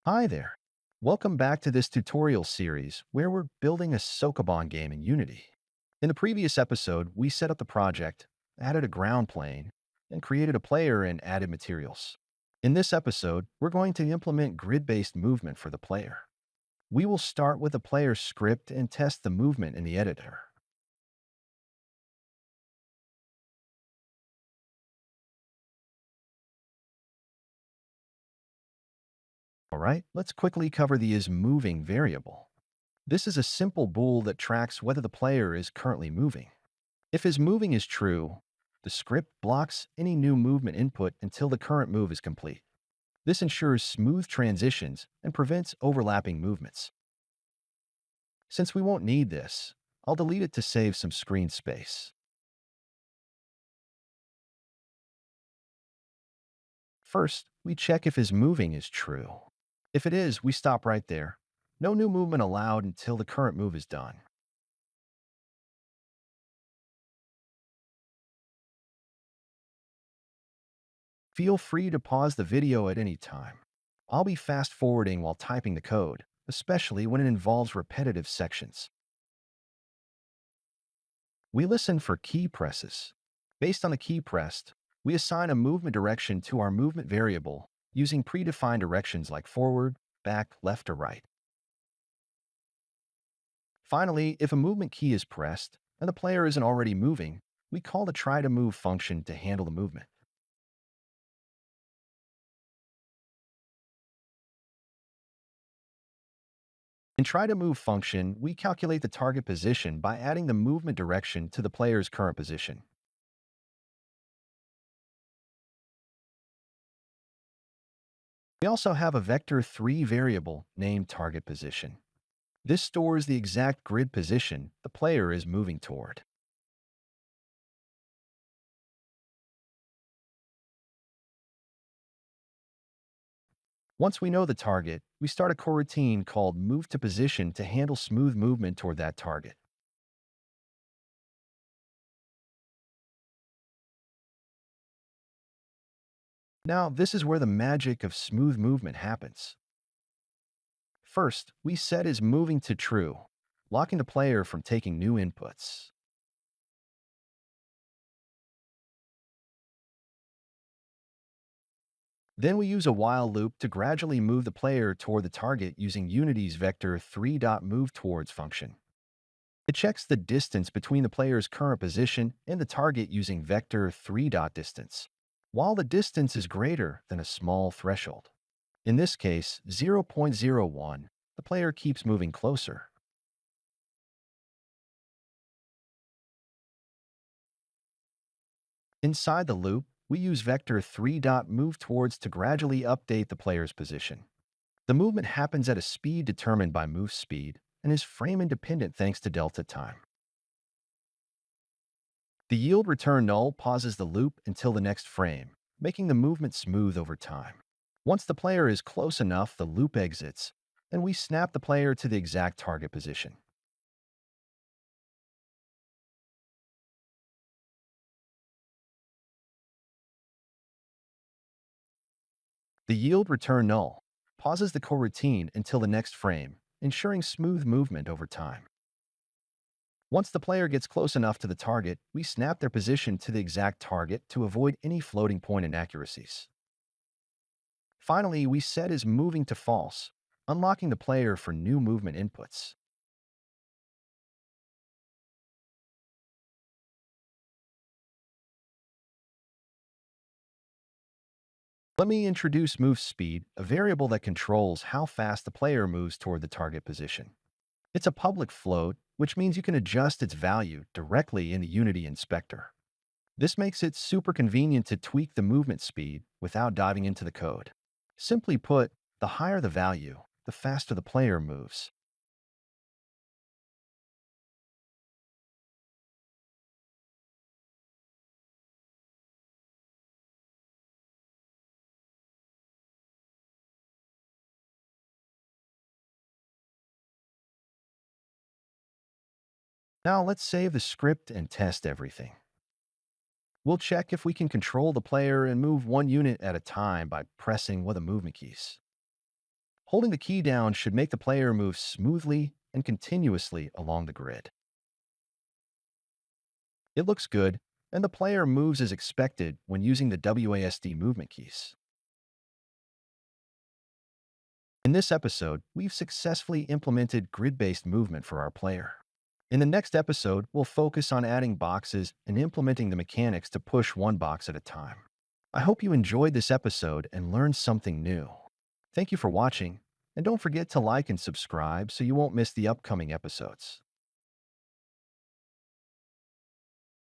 Hi there. Welcome back to this tutorial series where we're building a Sokoban game in Unity. In the previous episode, we set up the project, added a ground plane, and created a player and added materials. In this episode, we're going to implement grid-based movement for the player. We will start with the player's script and test the movement in the editor. All right, let's quickly cover the isMoving variable. This is a simple bool that tracks whether the player is currently moving. If his moving is true, the script blocks any new movement input until the current move is complete. This ensures smooth transitions and prevents overlapping movements. Since we won't need this, I'll delete it to save some screen space. First, we check if his moving is true. If it is, we stop right there. No new movement allowed until the current move is done. Feel free to pause the video at any time. I'll be fast forwarding while typing the code, especially when it involves repetitive sections. We listen for key presses. Based on the key pressed, we assign a movement direction to our movement variable using predefined directions like forward, back, left, or right. Finally, if a movement key is pressed and the player isn't already moving, we call the try to move function to handle the movement. In try to move function, we calculate the target position by adding the movement direction to the player's current position. We also have a vector3 variable named target position. This stores the exact grid position the player is moving toward. Once we know the target, we start a coroutine called move to position to handle smooth movement toward that target. Now, this is where the magic of smooth movement happens. First, we set is moving to true, locking the player from taking new inputs. Then we use a while loop to gradually move the player toward the target using Unity's vector3.moveTowards function. It checks the distance between the player's current position and the target using vector3.distance, while the distance is greater than a small threshold. In this case, 0.01, the player keeps moving closer. Inside the loop, we use vector3.moveTowards to gradually update the player's position. The movement happens at a speed determined by move speed and is frame independent thanks to delta time. The yield return null pauses the loop until the next frame, making the movement smooth over time. Once the player is close enough, the loop exits, and we snap the player to the exact target position. The yield return null pauses the coroutine until the next frame, ensuring smooth movement over time. Once the player gets close enough to the target, we snap their position to the exact target to avoid any floating point inaccuracies. Finally, we set is moving to false, unlocking the player for new movement inputs. Let me introduce move speed, a variable that controls how fast the player moves toward the target position. It's a public float, which means you can adjust its value directly in the Unity inspector. This makes it super convenient to tweak the movement speed without diving into the code. Simply put, the higher the value, the faster the player moves. Now let's save the script and test everything. We'll check if we can control the player and move one unit at a time by pressing one of the movement keys. Holding the key down should make the player move smoothly and continuously along the grid. It looks good, and the player moves as expected when using the WASD movement keys. In this episode, we've successfully implemented grid-based movement for our player. In the next episode, we'll focus on adding boxes and implementing the mechanics to push one box at a time. I hope you enjoyed this episode and learned something new. Thank you for watching, and don't forget to like and subscribe so you won't miss the upcoming episodes.